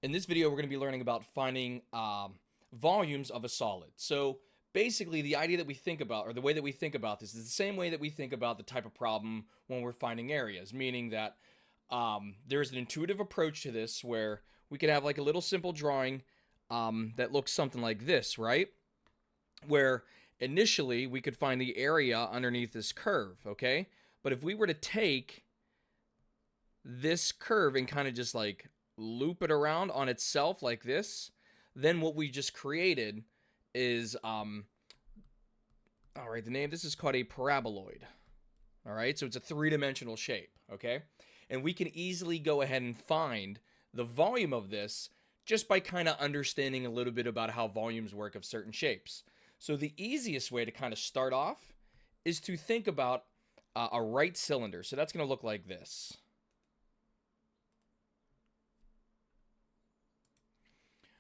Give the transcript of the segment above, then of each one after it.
In this video, we're going to be learning about finding volumes of a solid. So basically, the idea that we think about, or the way that we think about this, is the same way that we think about the type of problem when we're finding areas, meaning that there's an intuitive approach to this where we could have like a little simple drawing that looks something like this, right? Where initially we could find the area underneath this curve, okay? But if we were to take this curve and kind of just like loop it around on itself like this, then what we just created is all right, the name, this is called a paraboloid. All right, so it's a three-dimensional shape, okay? And we can easily go ahead and find the volume of this just by kind of understanding a little bit about how volumes work of certain shapes. So the easiest way to kind of start off is to think about a right cylinder. So that's going to look like this.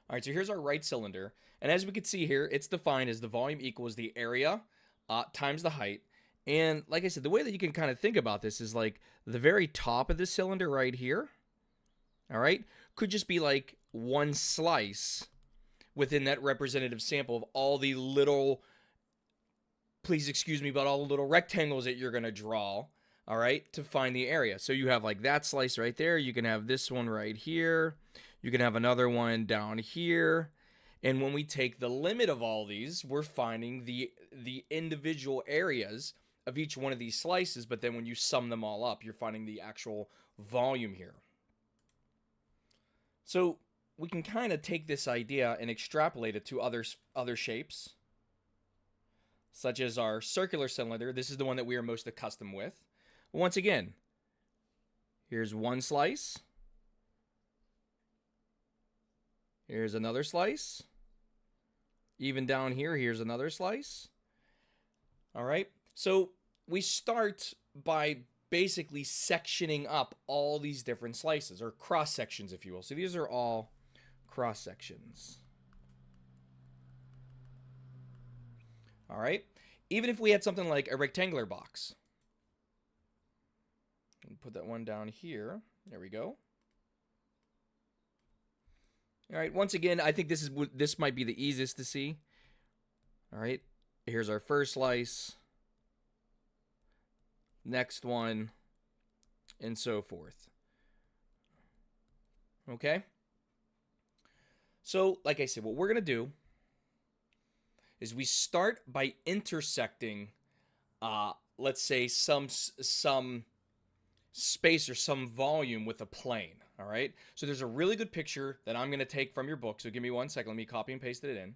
All right, so here's our right cylinder. And as we can see here, it's defined as the volume equals the area times the height. And like I said, the way that you can kind of think about this is like the very top of the cylinder right here, all right, could just be like one slice within that representative sample of all the little, please excuse me, but all the little rectangles that you're going to draw, all right, to find the area. So you have like that slice right there. You can have this one right here. You can have another one down here. And when we take the limit of all these, we're finding the individual areas of each one of these slices, but then when you sum them all up, you're finding the actual volume here. So we can kind of take this idea and extrapolate it to other shapes, such as our circular cylinder. This is the one that we are most accustomed with. Once again, here's one slice. Here's another slice. Even down here, here's another slice. All right. So we start by basically sectioning up all these different slices, or cross sections, if you will. So these are all cross sections. All right. Even if we had something like a rectangular box, put that one down here. There we go. All right. Once again, I think this might be the easiest to see. All right. Here's our first slice. Next one, and so forth. Okay? So, like I said, what we're going to do is we start by intersecting, let's say, some space or some volume with a plane. All right? So there's a really good picture that I'm going to take from your book. So give me 1 second. Let me copy and paste it in.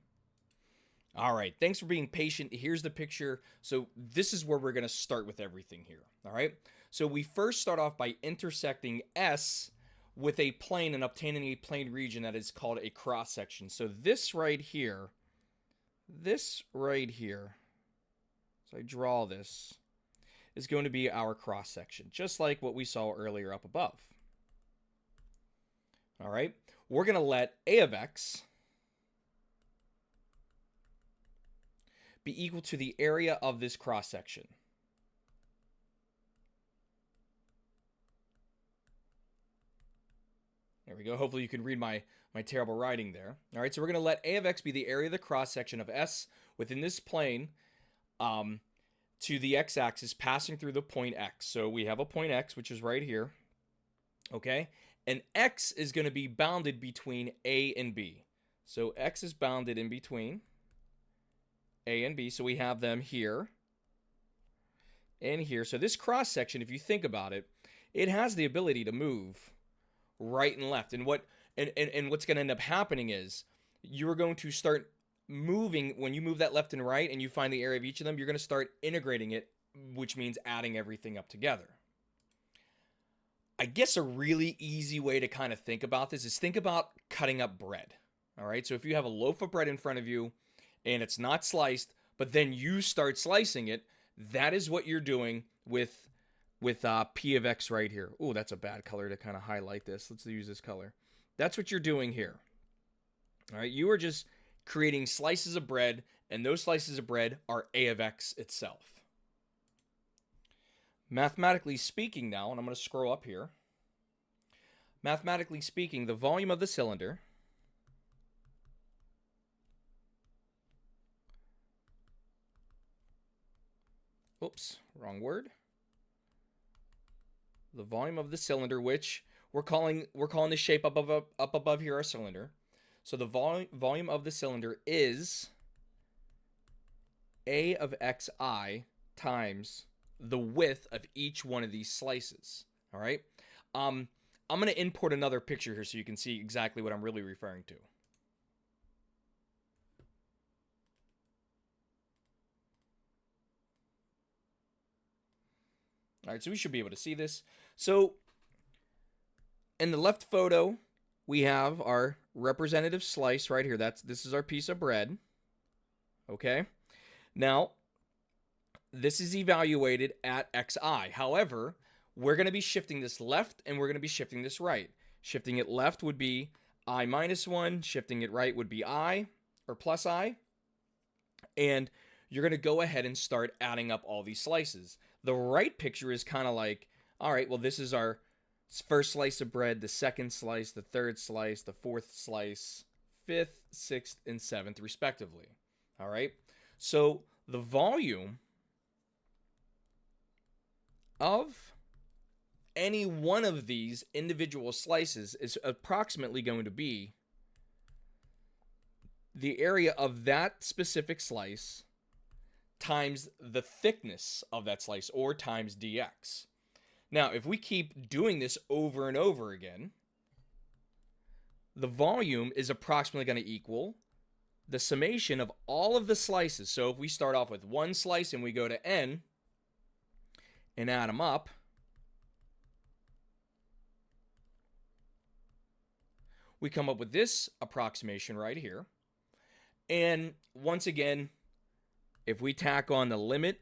All right, thanks for being patient. Here's the picture. So this is where we're going to start with everything here. All right, so we first start off by intersecting S with a plane and obtaining a plane region that is called a cross section. So this right here, so I draw this, is going to be our cross section, just like what we saw earlier up above. All right, we're going to let A of X be equal to the area of this cross section. There we go. Hopefully you can read my terrible writing there. All right, so we're going to let A of X be the area of the cross section of S within this plane to the x-axis passing through the point X. So we have a point X, which is right here. Okay, and X is going to be bounded between A and B. So X is bounded in between A and B, so we have them here and here. So this cross section, if you think about it, it has the ability to move right and left. And what's going to end up happening is you're going to start moving. When you move that left and right and you find the area of each of them, you're going to start integrating it, which means adding everything up together. I guess a really easy way to kind of think about this is think about cutting up bread. All right, so if you have a loaf of bread in front of you and it's not sliced, but then you start slicing it, that is what you're doing with P of X right here. Oh, that's a bad color to kind of highlight this. Let's use this color. That's what you're doing here. All right, you are just creating slices of bread, and those slices of bread are A of X itself. Mathematically speaking now, and I'm going to scroll up here. mathematically speaking, the volume of the cylinder oops, wrong word. The volume of the cylinder, which we're calling the shape up above here our cylinder. So the volume of the cylinder is A of xi times the width of each one of these slices. All right. I'm going to import another picture here so you can see exactly what I'm really referring to. All right, so we should be able to see this. So in the left photo, we have our representative slice right here. This is our piece of bread. Okay. Now, this is evaluated at xi. However, we're going to be shifting this left and we're going to be shifting this right. Shifting it left would be I minus 1. Shifting it right would be I or plus I. And you're going to go ahead and start adding up all these slices. The right picture is kind of like, all right, well, this is our first slice of bread, the second slice, the third slice, the fourth slice, fifth, sixth, and seventh, respectively. All right. So the volume of any one of these individual slices is approximately going to be the area of that specific slice times the thickness of that slice, or times dx. Now, if we keep doing this over and over again, the volume is approximately going to equal the summation of all of the slices. So if we start off with one slice and we go to n and add them up, we come up with this approximation right here. And once again, if we tack on the limit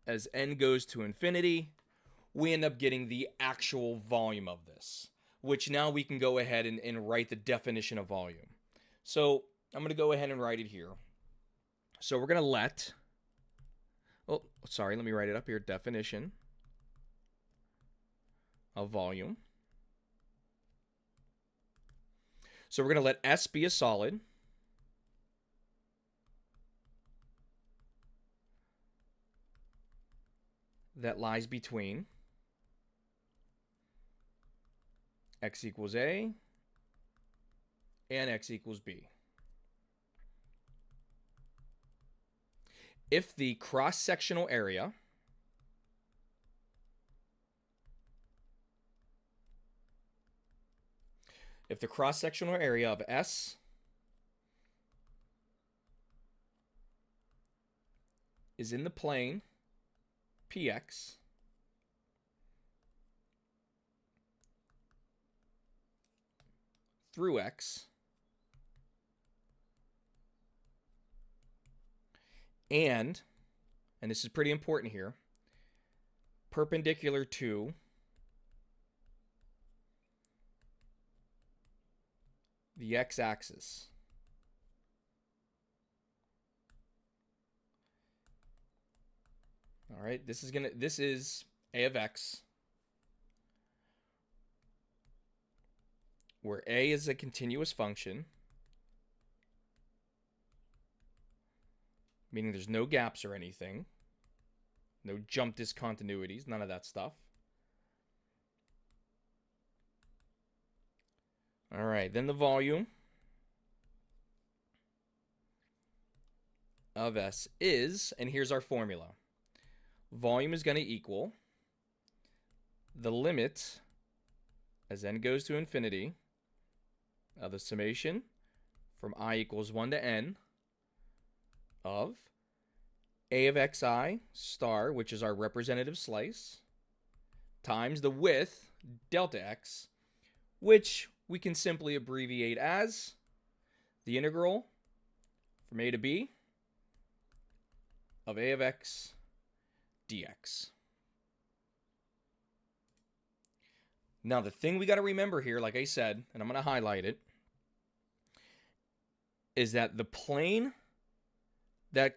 as n goes to infinity, we end up getting the actual volume of this, which now we can go ahead and write the definition of volume. So I'm going to go ahead and write it here. So we're going to let let me write it up here. Definition of volume. So we're going to let S be a solid. That lies between x equals A and x equals B. If the cross-sectional area of S is in the plane PX through X, and this is pretty important here, perpendicular to the x-axis. All right, this is A of x, where A is a continuous function, meaning there's no gaps or anything, no jump discontinuities, none of that stuff. All right, then the volume of S is, and here's our formula. Volume is going to equal the limit as n goes to infinity of the summation from I equals 1 to n of A of xi star, which is our representative slice, times the width, delta x, which we can simply abbreviate as the integral from A to B of A of x dx. Now, the thing we got to remember here, like I said, and I'm going to highlight it, is that the plane that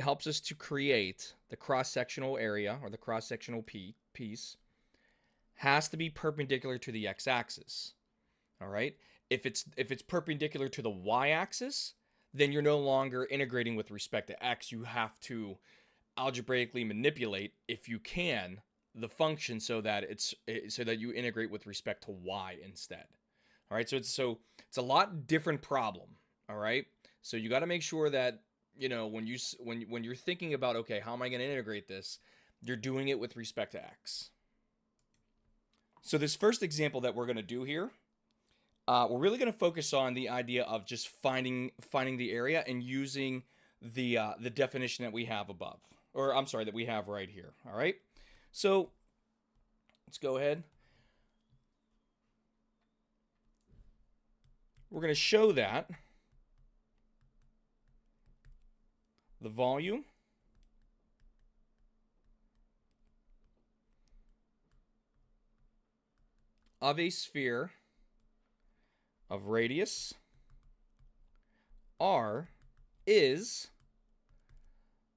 helps us to create the cross-sectional area or the cross-sectional piece has to be perpendicular to the x-axis. All right? If it's perpendicular to the y-axis, then you're no longer integrating with respect to x. You have to algebraically manipulate, if you can, the function so that you integrate with respect to y instead. All right? So it's a lot different problem. All right? So you got to make sure that, when you're thinking about, okay, how am I going to integrate this, you're doing it with respect to x. So this first example that we're going to do here, we're really going to focus on the idea of just finding the area and using the definition that we have above, or I'm sorry, that we have right here. All right. So let's go ahead. We're going to show that the volume of a sphere of radius r is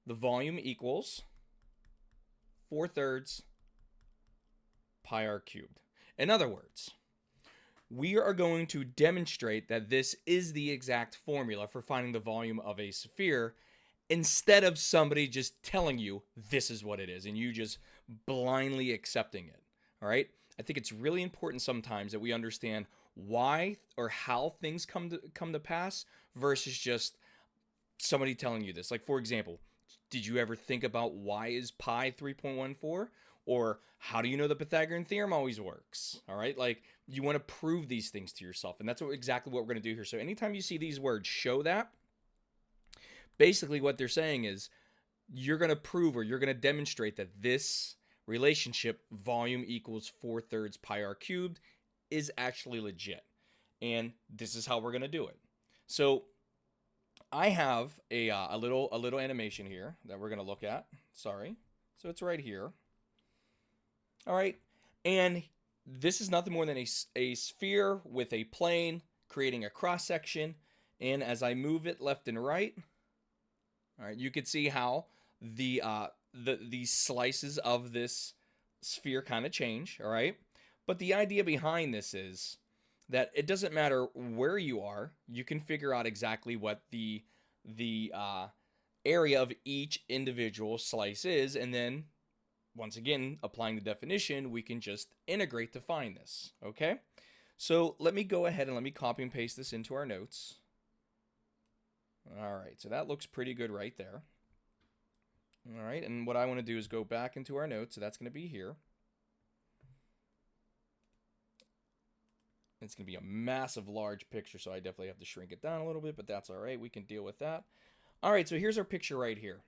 the volume equals 4/3 pi r cubed. In other words, we are going to demonstrate that this is the exact formula for finding the volume of a sphere, instead of somebody just telling you this is what it is and you just blindly accepting it. All right? I think it's really important sometimes that we understand why or how things come to pass versus just somebody telling you this. Like, for example, did you ever think about why is pi 3.14? Or how do you know the Pythagorean theorem always works? All right, like, you want to prove these things to yourself, and that's exactly what we're going to do here. So anytime you see these words show that, basically what they're saying is you're going to prove, or you're going to demonstrate, that this relationship, volume equals 4/3 pi r cubed, is actually legit. And this is how we're going to do it. So I have a little animation here that we're going to look at. Sorry. So it's right here. All right. And this is nothing more than a sphere with a plane creating a cross section. And as I move it left and right, all right, you can see how the slices of this sphere kind of change. All right. But the idea behind this is that it doesn't matter where you are, you can figure out exactly what the area of each individual slice is, and then once again, applying the definition, we can just integrate to find this. Okay, so let me go ahead and let me copy and paste this into our notes. All right, so that looks pretty good right there. All right, and what I want to do is go back into our notes, so that's going to be here. It's going to be a massive, large picture, so I definitely have to shrink it down a little bit, but that's all right. We can deal with that. All right, so here's our picture right here.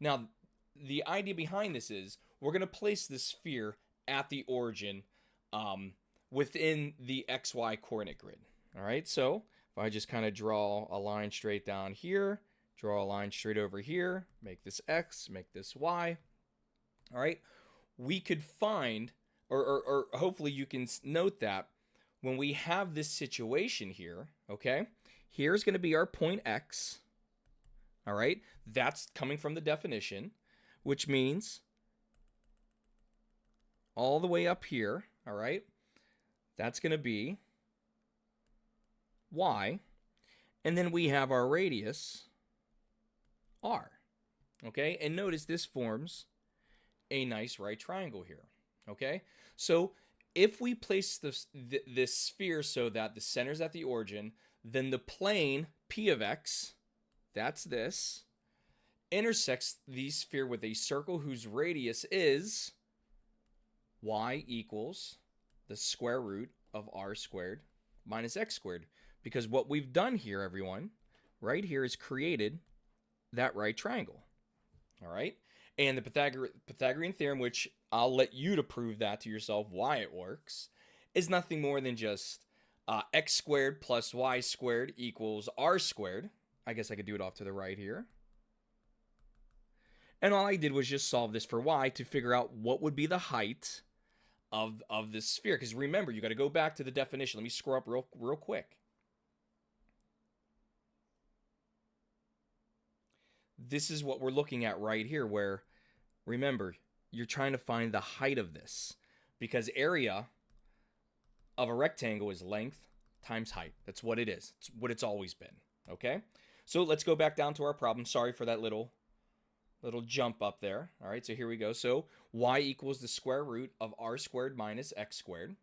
Now, the idea behind this is we're going to place this sphere at the origin within the XY coordinate grid. All right, so if I just kind of draw a line straight down here, draw a line straight over here, make this X, make this Y. All right, we could find, or hopefully you can note that when we have this situation here, okay, here's going to be our point X. All right, that's coming from the definition, which means all the way up here, all right, that's going to be Y. And then we have our radius, R. Okay, and notice this forms a nice right triangle here. Okay, so if we place this sphere so that the center's at the origin, then the plane P of X, that's this, intersects the sphere with a circle whose radius is Y equals the square root of R squared minus X squared. Because what we've done here, everyone, right here, is created that right triangle. All right? And the Pythagorean theorem, which I'll let you to prove that to yourself why it works, is nothing more than just x squared plus y squared equals r squared. I guess I could do it off to the right here. And all I did was just solve this for y to figure out what would be the height of this sphere. Because remember, you got to go back to the definition. Let me scroll up real quick. This is what we're looking at right here, where, remember, you're trying to find the height of this, because area of a rectangle is length times height. That's what it is. It's what it's always been. Okay? So let's go back down to our problem. Sorry for that little jump up there. All right, so here we go. So y equals the square root of r squared minus x squared.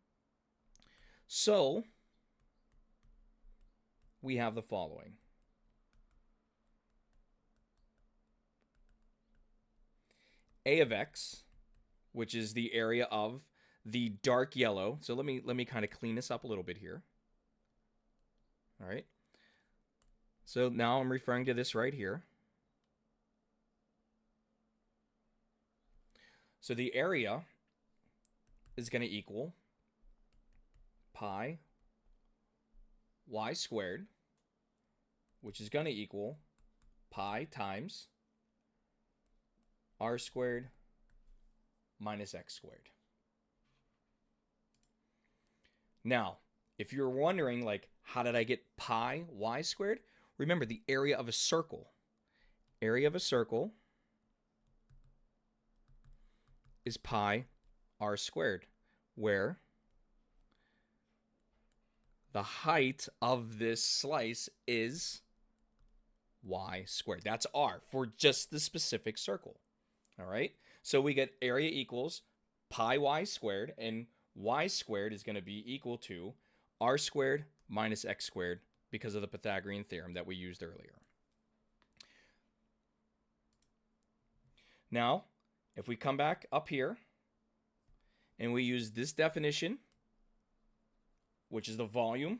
So we have the following. A of x, which is the area of the dark yellow. So let me kind of clean this up a little bit here. All right. So now I'm referring to this right here. So the area is going to equal pi y squared, which is going to equal pi times r squared minus x squared. Now, if you're wondering, like, how did I get pi y squared? Remember the area of a circle. Area of a circle is pi r squared, where the height of this slice is y squared. That's r for just the specific circle. All right? So we get area equals pi y squared, and y squared is going to be equal to r squared minus x squared because of the Pythagorean theorem that we used earlier. Now, if we come back up here and we use this definition, which is the volume.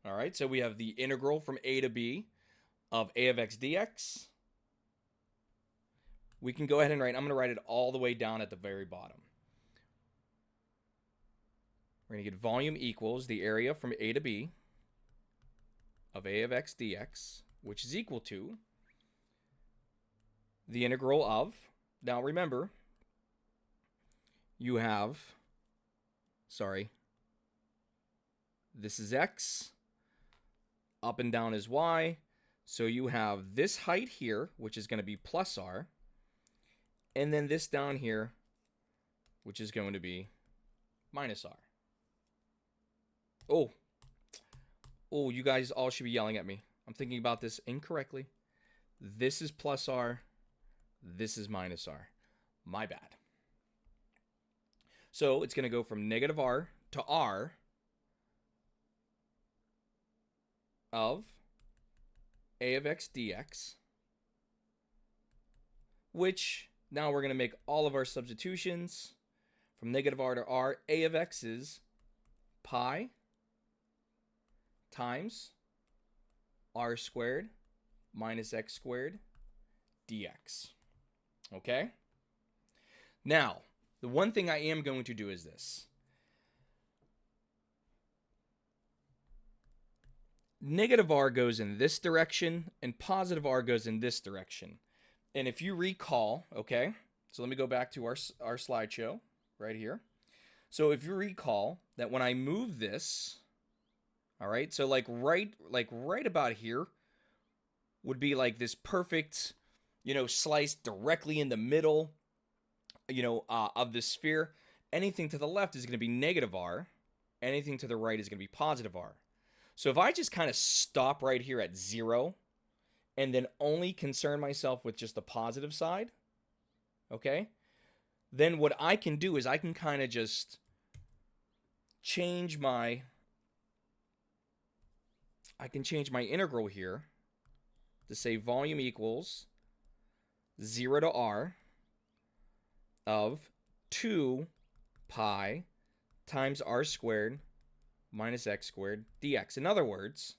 All right, so we have the integral from a to b of a of x dx. We can go ahead and write, I'm going to write it all the way down at the very bottom. We're going to get volume equals the area from a to b of a of x dx, which is equal to the integral of, now remember, you have, this is x, up and down is y, so you have this height here, which is going to be plus r, and then this down here, which is going to be minus r. Oh, you guys all should be yelling at me. I'm thinking about this incorrectly. This is plus r. This is minus r. My bad. So it's going to go from negative r to r of a of x dx, which now we're going to make all of our substitutions from negative r to r. A of x is pi times r squared minus x squared dx. Okay? Now, the one thing I am going to do is this. Negative r goes in this direction and positive r goes in this direction. And if you recall, okay, so let me go back to our slideshow right here. So if you recall that when I move this, all right, so like right about here would be like this perfect, slice directly in the middle, of the sphere. Anything to the left is going to be negative r. Anything to the right is going to be positive r. So if I just kind of stop right here at 0 and then only concern myself with just the positive side, okay, then what I can do is I can kind of just change my integral here to say volume equals 0 to r of 2 pi times r squared minus x squared dx. In other words,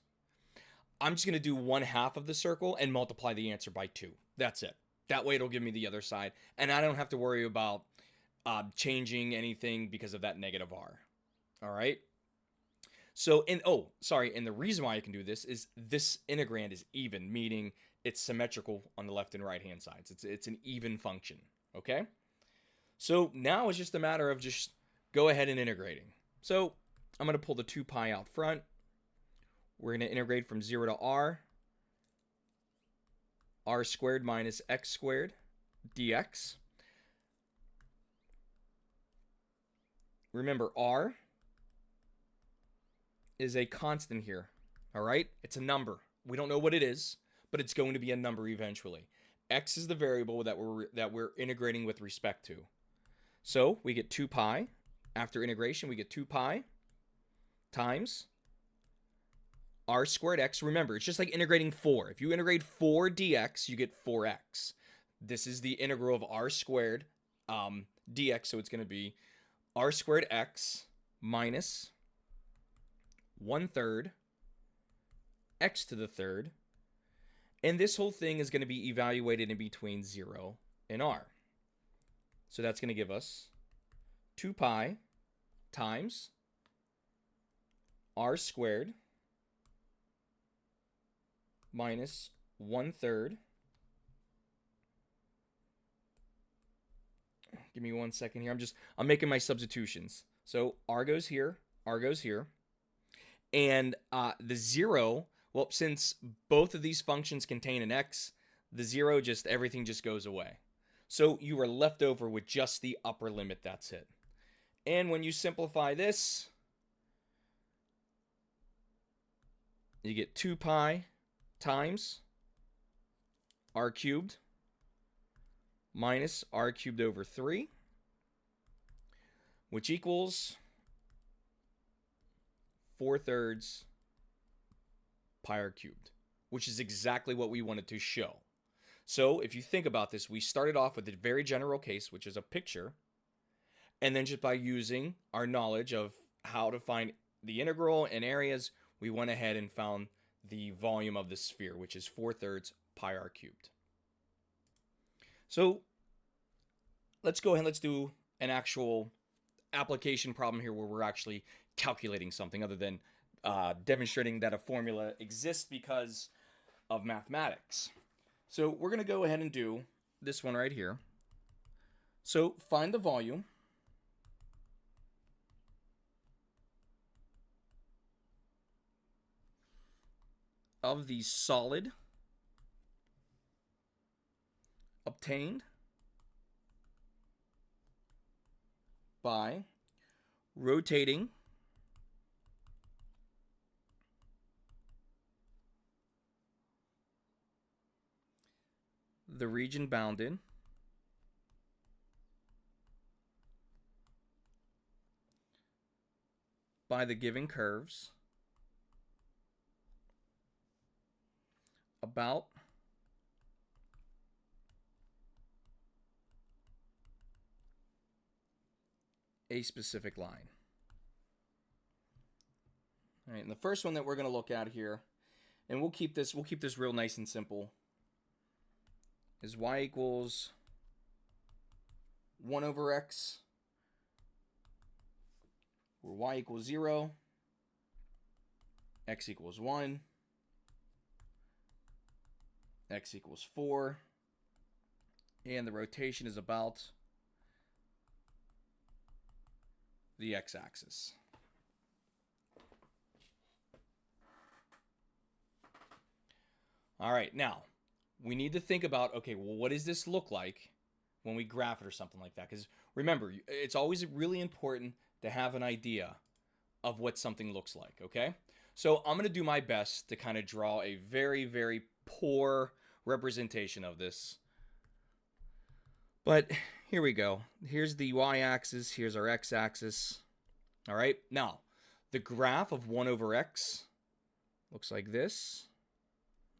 I'm just going to do 1/2 of the circle and multiply the answer by 2. That's it. That way it'll give me the other side, and I don't have to worry about changing anything because of that negative r. All right? So, and the reason why I can do this is this integrand is even, meaning it's symmetrical on the left and right hand sides. It's an even function, okay? So now it's just a matter of just go ahead and integrating. So I'm going to pull the 2 pi out front. We're going to integrate from 0 to r squared minus x squared dx. remember r is a constant here. All right? It's a number. We don't know what it is, but it's going to be a number eventually. X is the variable that we're integrating with respect to. So we get 2 pi. After integration, we get 2 pi times r squared x. Remember, it's just like integrating 4. If you integrate 4 dx, you get 4x. This is the integral of r squared dx, so it's going to be r squared x minus 1/3 x to the third. And this whole thing is going to be evaluated in between 0 and r. So that's going to give us 2 pi times r squared minus 1/3. Give me 1 second here. I'm making my substitutions. So r goes here, r goes here. And the 0, well, since both of these functions contain an x, the 0 everything just goes away. So you are left over with just the upper limit, that's it. And when you simplify this, you get 2 pi times r cubed minus r cubed over 3, which equals 4/3 pi r cubed, which is exactly what we wanted to show. So if you think about this, we started off with a very general case, which is a picture, and then just by using our knowledge of how to find the integral and areas, we went ahead and found the volume of the sphere, which is 4/3 pi r cubed. So let's go ahead and let's do an actual application problem here where we're actually calculating something other than demonstrating that a formula exists because of mathematics. So we're going to go ahead and do this one right here. So find the volume of the solid obtained by rotating the region bounded by the given curves about a specific line. All right, and the first one that we're going to look at here, and we'll keep this real nice and simple, is y equals 1 over x, where y equals 0, x equals 1, x equals 4, and the rotation is about the x-axis. All right, now we need to think about, okay, well, what does this look like when we graph it or something like that? Because remember, it's always really important to have an idea of what something looks like, okay? So I'm going to do my best to kind of draw a very, very poor representation of this. But here we go. Here's the y-axis. Here's our x-axis. All right. Now, the graph of 1 over x looks like this.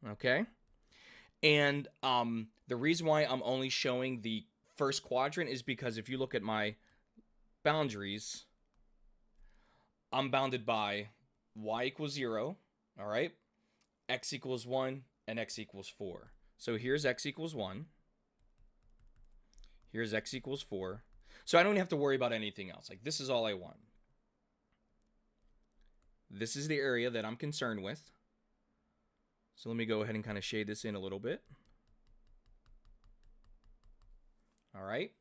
Okay. And the reason why I'm only showing the first quadrant is because if you look at my boundaries, I'm bounded by y equals 0. All right. X equals 1 and x equals 4. So here's x equals 1. Here's x equals 4. So I don't have to worry about anything else. Like, this is all I want. This is the area that I'm concerned with. So let me go ahead and kind of shade this in a little bit. All right.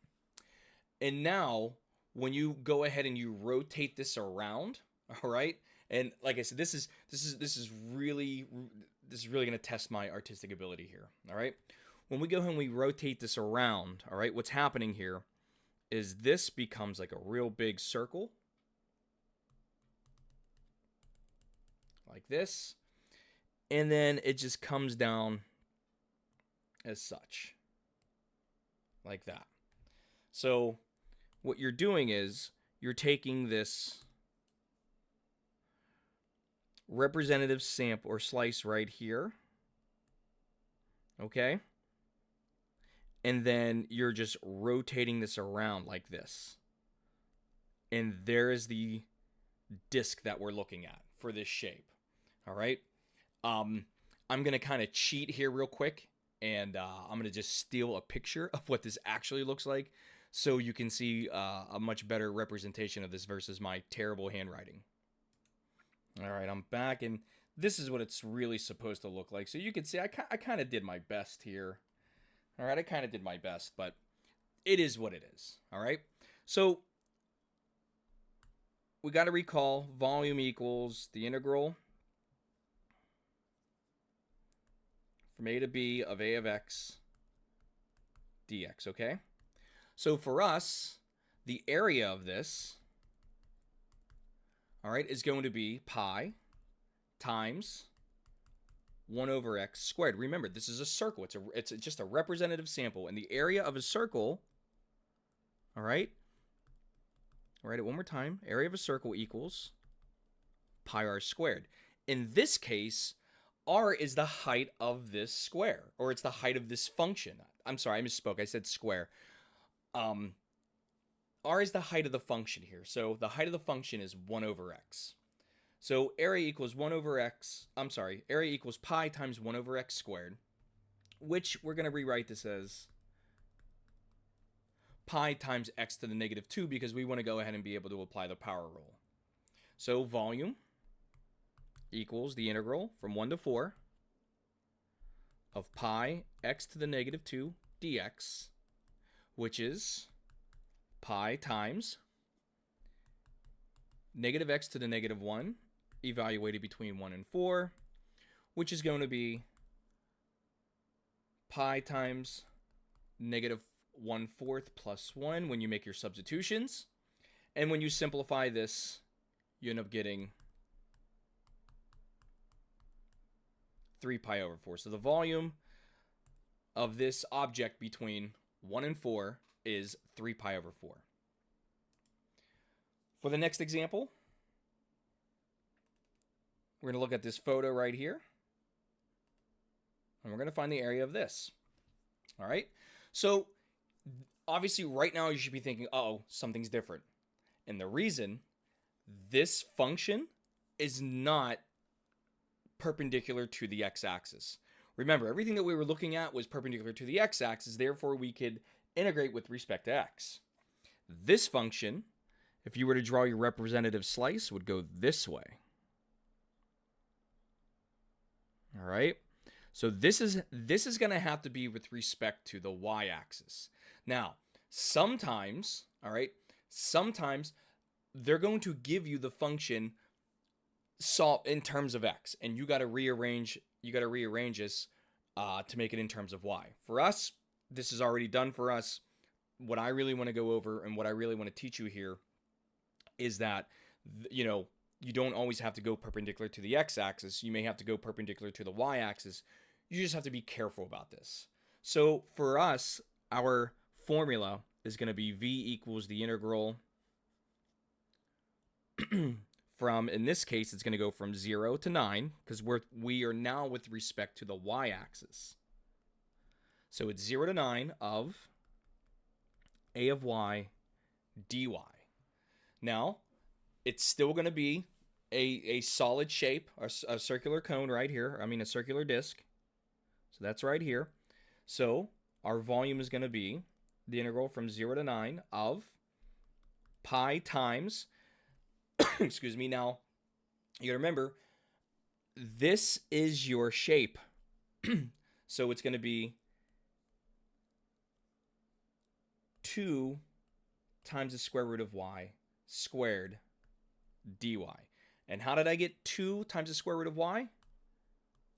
And now, when you go ahead and you rotate this around, all right, and like I said, this is really going to test my artistic ability here. All right. When we go ahead and we rotate this around, all right, what's happening here is this becomes like a real big circle, like this. And then it just comes down as such, like that. So what you're doing is you're taking this representative sample or slice right here, okay? And then you're just rotating this around like this. And there is the disc that we're looking at for this shape. All right. I'm going to kind of cheat here real quick, and I'm going to just steal a picture of what this actually looks like so you can see a much better representation of this versus my terrible handwriting. All right, I'm back, and this is what it's really supposed to look like. So you can see I kind of did my best here. All right, I kind of did my best, but it is what it is. All right. So we got to recall volume equals the integral from a to b of a of x dx, okay? So for us, the area of this, all right, is going to be pi times 1 over x squared. Remember, this is a circle. It's just a representative sample, and the area of a circle, all right? I'll write it one more time. Area of a circle equals pi r squared. In this case, r is the height of this square, or it's the height of this function. I'm sorry, I misspoke. I said square. R is the height of the function here. So the height of the function is 1 over x. So area equals 1 over x. I'm sorry, area equals pi times 1 over x squared, which we're going to rewrite this as pi times x to the negative 2 because we want to go ahead and be able to apply the power rule. So volume equals the integral from 1 to 4 of pi x to the negative 2 dx, which is pi times negative x to the negative 1 evaluated between 1 and 4, which is going to be pi times negative 1/4 plus 1 when you make your substitutions. And when you simplify this, you end up getting 3 pi over 4. So the volume of this object between 1 and 4 is 3 pi over 4. For the next example, we're going to look at this photo right here. And we're going to find the area of this. All right. So obviously right now you should be thinking, oh, something's different. And the reason, this function is not perpendicular to the x-axis. Remember, everything that we were looking at was perpendicular to the x-axis, therefore we could integrate with respect to x. This function, if you were to draw your representative slice, would go this way. All right? So this is going to have to be with respect to the y-axis. Now, sometimes, all right, sometimes they're going to give you the function in terms of x, and you got to rearrange this to make it in terms of y. For us, this is already done for us. What I really want to go over and what I really want to teach you here is that, you know, you don't always have to go perpendicular to the x-axis. You may have to go perpendicular to the y-axis. You just have to be careful about this. So for us, our formula is going to be v equals the integral from, in this case, it's going to go from 0 to 9 because we are now with respect to the y-axis. So it's 0 to 9 of a of y dy. Now, it's still going to be a solid shape, a circular cone right here. I mean, a circular disc. So that's right here. So our volume is going to be the integral from 0 to 9 of pi times, excuse me, now, you gotta remember, this is your shape. So it's going to be 2 times the square root of y squared dy. And how did I get 2 times the square root of y?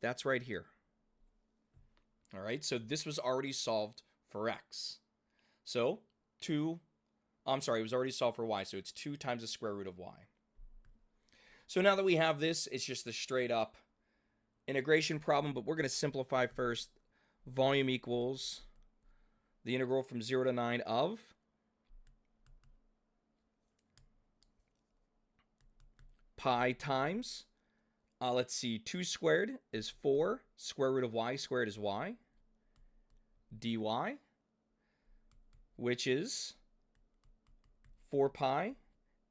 That's right here. All right, so this was already solved for x. So it was already solved for y, so it's 2 times the square root of y. So now that we have this, it's just a straight up integration problem, but we're going to simplify first. Volume equals the integral from 0 to 9 of pi times, let's see, 2 squared is 4, square root of y squared is y, dy, which is 4 pi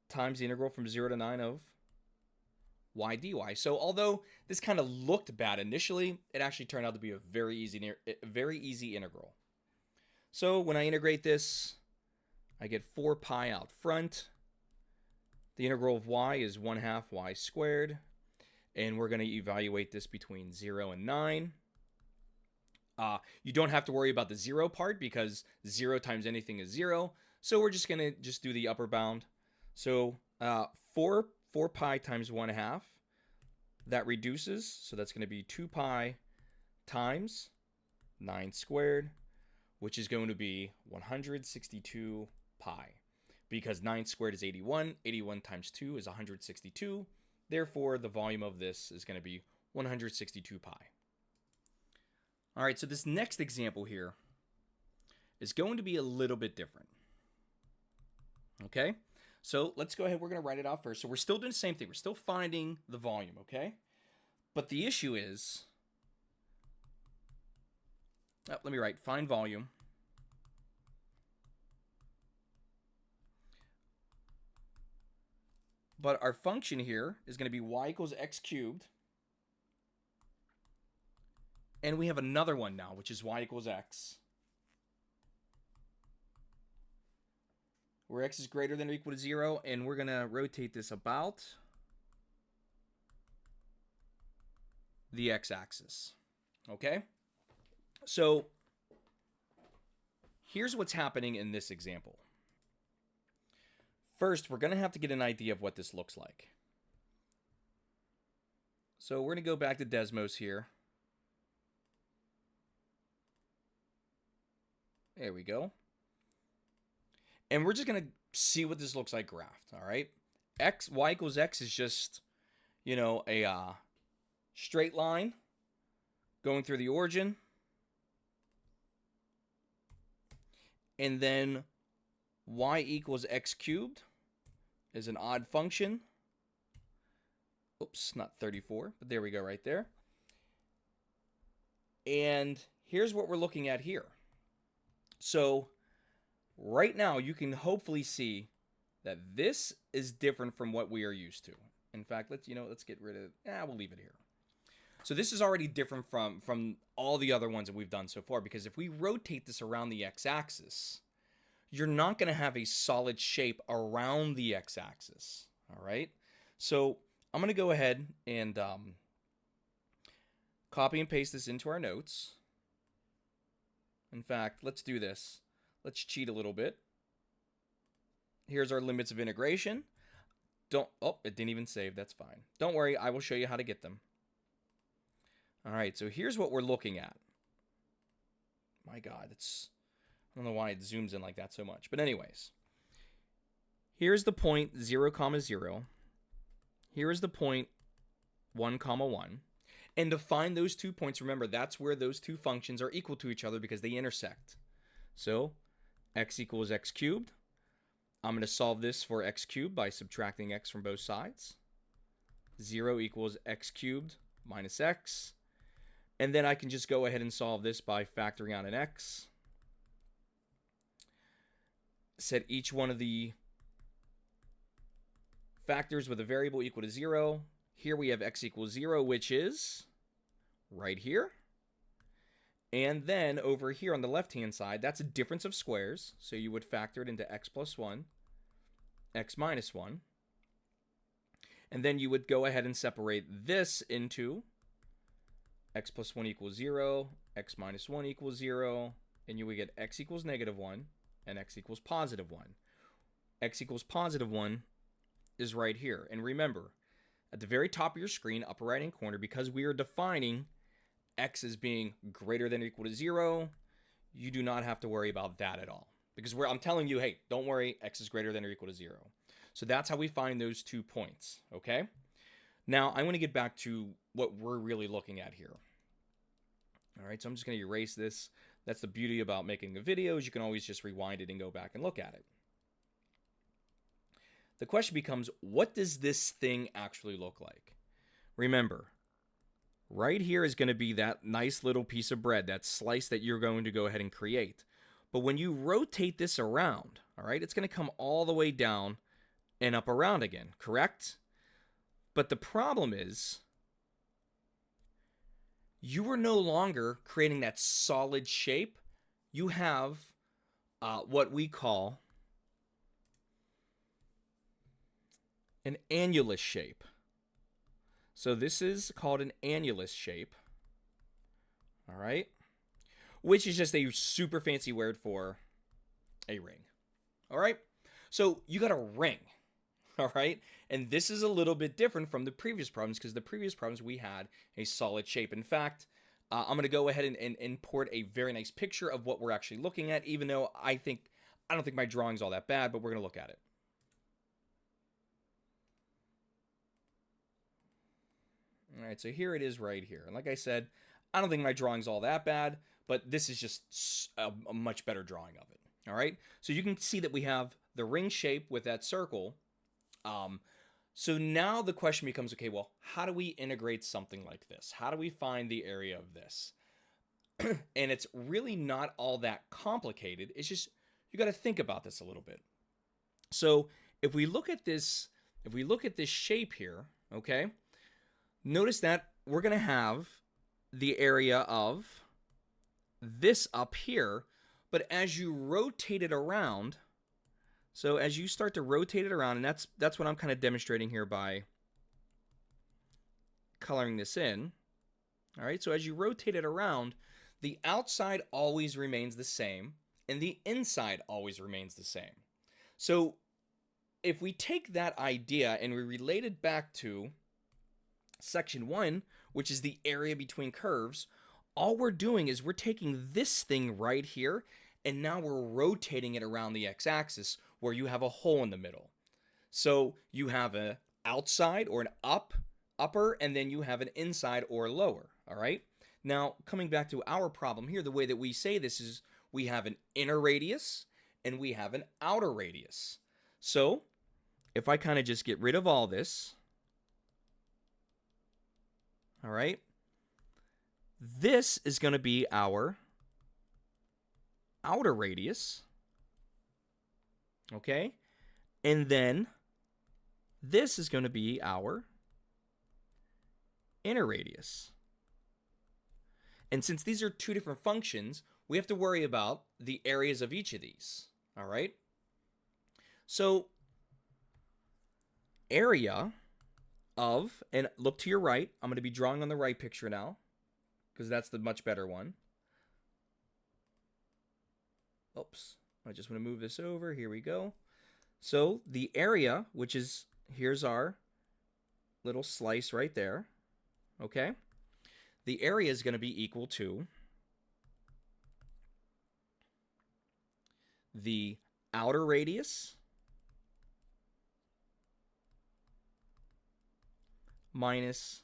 times the integral from 0 to 9 of y dy. So although this kind of looked bad initially, it actually turned out to be a very easy integral. So when I integrate this, I get 4 pi out front. The integral of y is 1/2 y squared. And we're going to evaluate this between 0 and 9. You don't have to worry about the 0 part because 0 times anything is 0. So we're just going to do the upper bound. So 4 pi times 1/2, that reduces. So that's going to be 2 pi times 9 squared, which is going to be 162 pi. Because 9 squared is 81. 81 times 2 is 162. Therefore, the volume of this is going to be 162 pi. All right, so this next example here is going to be a little bit different. Okay, so let's go ahead. We're going to write it out first. So we're still doing the same thing. We're still finding the volume, okay? But the issue is, let me write find volume. But our function here is going to be y equals x cubed. And we have another one now, which is y equals x, where x is greater than or equal to 0. And we're going to rotate this about the x-axis. Okay? So here's what's happening in this example. First, we're going to have to get an idea of what this looks like. So we're going to go back to Desmos here. There we go. And we're just going to see what this looks like graphed, all right? Y equals x is just, a straight line going through the origin. And then y equals x cubed is an odd function. Oops, not 34, but there we go right there. And here's what we're looking at here. So right now you can hopefully see that this is different from what we are used to. In fact, let's get rid of, we'll leave it here. So this is already different from all the other ones that we've done so far, because if we rotate this around the x-axis, you're not going to have a solid shape around the x-axis, all right? So I'm going to go ahead and copy and paste this into our notes. In fact, let's do this. Let's cheat a little bit. Here's our limits of integration. It didn't even save. That's fine. Don't worry. I will show you how to get them. All right, so here's what we're looking at. My God, I don't know why it zooms in like that so much. But anyways, here's the point 0, 0. Here is the point 1, 1. And to find those 2 points, remember, that's where those two functions are equal to each other because they intersect. So x equals x cubed. I'm going to solve this for x cubed by subtracting x from both sides. 0 equals x cubed minus x. And then I can just go ahead and solve this by factoring out an x. Set each one of the factors with a variable equal to 0. Here we have x equals 0, which is right here. And then over here on the left-hand side, that's a difference of squares. So you would factor it into x plus 1, x minus 1. And then you would go ahead and separate this into x plus 1 equals 0, x minus 1 equals 0, and you would get x equals negative 1, and x equals positive 1. X equals positive 1 is right here. And remember, at the very top of your screen, upper right-hand corner, because we are defining x as being greater than or equal to 0, you do not have to worry about that at all. Because I'm telling you, hey, don't worry, x is greater than or equal to 0. So that's how we find those 2 points, okay? Now, I want to get back to what we're really looking at here. All right, so I'm just going to erase this. That's the beauty about making a video, is you can always just rewind it and go back and look at it. The question becomes, what does this thing actually look like? Remember, right here is going to be that nice little piece of bread, that slice that you're going to go ahead and create. But when you rotate this around, all right, it's going to come all the way down and up around again, correct? But the problem is, you are no longer creating that solid shape. You have what we call an annulus shape. So this is called an annulus shape. All right. Which is just a super fancy word for a ring. All right. So you got a ring. All right. And this is a little bit different from the previous problems, because the previous problems we had a solid shape. In fact, I'm going to go ahead and import a very nice picture of what we're actually looking at, even though I don't think my drawing's all that bad, but we're going to look at it. All right, so here it is right here. And like I said, I don't think my drawing's all that bad, but this is just a much better drawing of it. All right, so you can see that we have the ring shape with that circle. So now the question becomes, okay, well, how do we integrate something like this? How do we find the area of this? And it's really not all that complicated. It's just, you got to think about this a little bit. So if we look at this shape here, okay, notice that we're going to have the area of this up here, but as you rotate it around, so as you start to rotate it around, and that's what I'm kind of demonstrating here by coloring this in. All right, so as you rotate it around, the outside always remains the same, and the inside always remains the same. So if we take that idea and we relate it back to section 1, which is the area between curves, all we're doing is we're taking this thing right here, and now we're rotating it around the x-axis where you have a hole in the middle. So you have an outside or an upper, and then you have an inside or lower, all right? Now, coming back to our problem here, the way that we say this is we have an inner radius and we have an outer radius. So if I kind of just get rid of all this, all right, this is going to be our outer radius, okay? And then this is going to be our inner radius. And since these are two different functions, we have to worry about the areas of each of these, all right? So area of, and look to your right, I'm going to be drawing on the right picture now, because that's the much better one. Oops, I just want to move this over. Here we go. So the area, which is, here's our little slice right there, okay? The area is going to be equal to the outer radius minus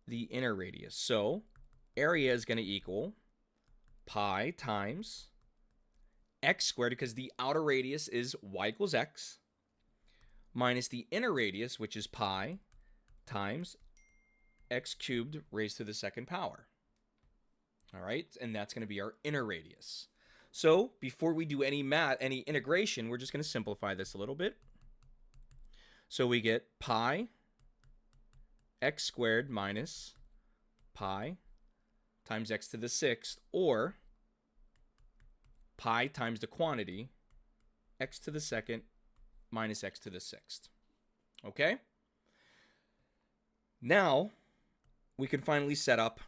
the inner radius. So area is going to equal pi times x squared, because the outer radius is y equals x, minus the inner radius, which is pi, times x cubed raised to the second power. All right, and that's going to be our inner radius. So before we do any integration, we're just going to simplify this a little bit. So we get pi x squared minus pi times x to the sixth, or pi times the quantity, x to the second minus x to the sixth. Okay? Now, we can finally set up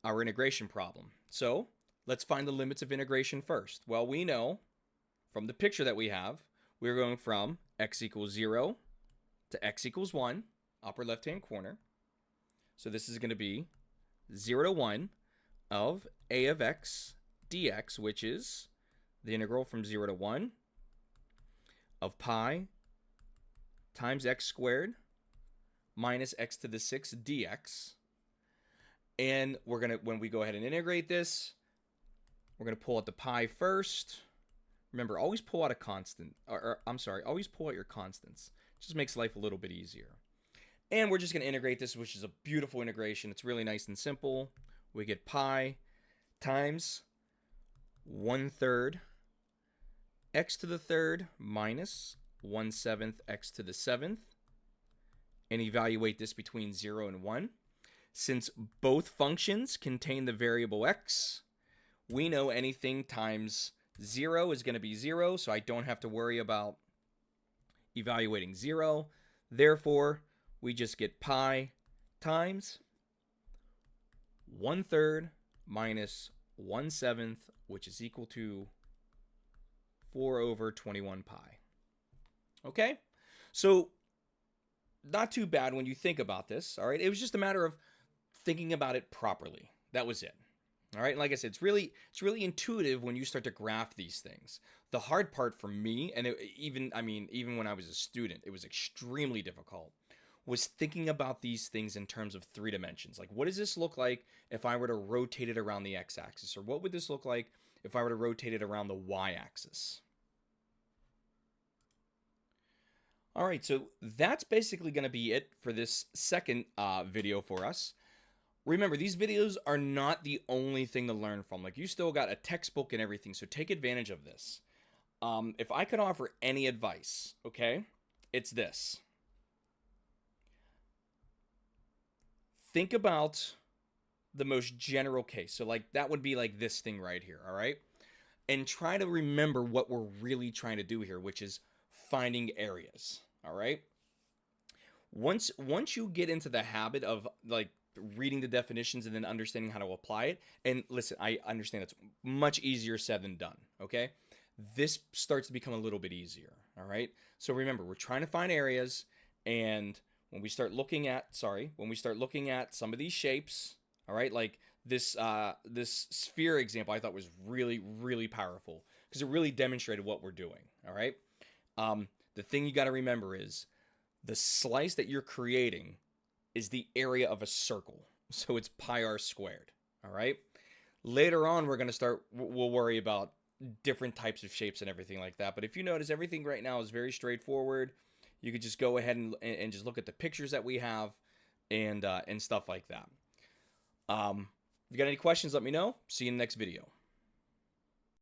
our integration problem. So, let's find the limits of integration first. Well, we know from the picture that we have, we're going from x equals 0 to x equals 1, upper left-hand corner. So this is going to be 0 to 1 of a of x dx, which is the integral from 0 to 1 of pi times x squared minus x to the 6 dx. And we're going to, when we go ahead and integrate this, we're going to pull out the pi first. Remember, always pull out a constant, or I'm sorry, always pull out your constants. It just makes life a little bit easier. And we're just going to integrate this, which is a beautiful integration. It's really nice and simple. We get pi times 1/3 x to the 3rd minus 1/7 x to the 7th. And evaluate this between 0 and 1. Since both functions contain the variable x, we know anything times 0 is going to be 0, so I don't have to worry about evaluating 0. Therefore, we just get pi times 1/3 minus 1/7, which is equal to 4/21 pi. Okay? So, not too bad when you think about this, all right? It was just a matter of thinking about it properly. That was it. All right, and like I said, it's really intuitive when you start to graph these things. The hard part for me, and even when I was a student, it was extremely difficult, was thinking about these things in terms of 3 dimensions. Like, what does this look like if I were to rotate it around the x-axis? Or what would this look like if I were to rotate it around the y-axis? All right, so that's basically going to be it for this second video for us. Remember, these videos are not the only thing to learn from. Like, you still got a textbook and everything, so take advantage of this. If I could offer any advice, okay, it's this. Think about the most general case. So, like, that would be like this thing right here, all right? And try to remember what we're really trying to do here, which is finding areas, all right? Once you get into the habit of, like, reading the definitions and then understanding how to apply it, and listen, I understand it's much easier said than done, okay? This starts to become a little bit easier, all right? So remember, we're trying to find areas, and when we start looking at some of these shapes, all right, like this sphere example I thought was really, really powerful because it really demonstrated what we're doing, all right? The thing you got to remember is the slice that you're creating is the area of a circle. So it's pi r squared, all right? Later on, we'll worry about different types of shapes and everything like that. But if you notice, everything right now is very straightforward. You could just go ahead and just look at the pictures that we have and stuff like that. If you got any questions, let me know. See you in the next video.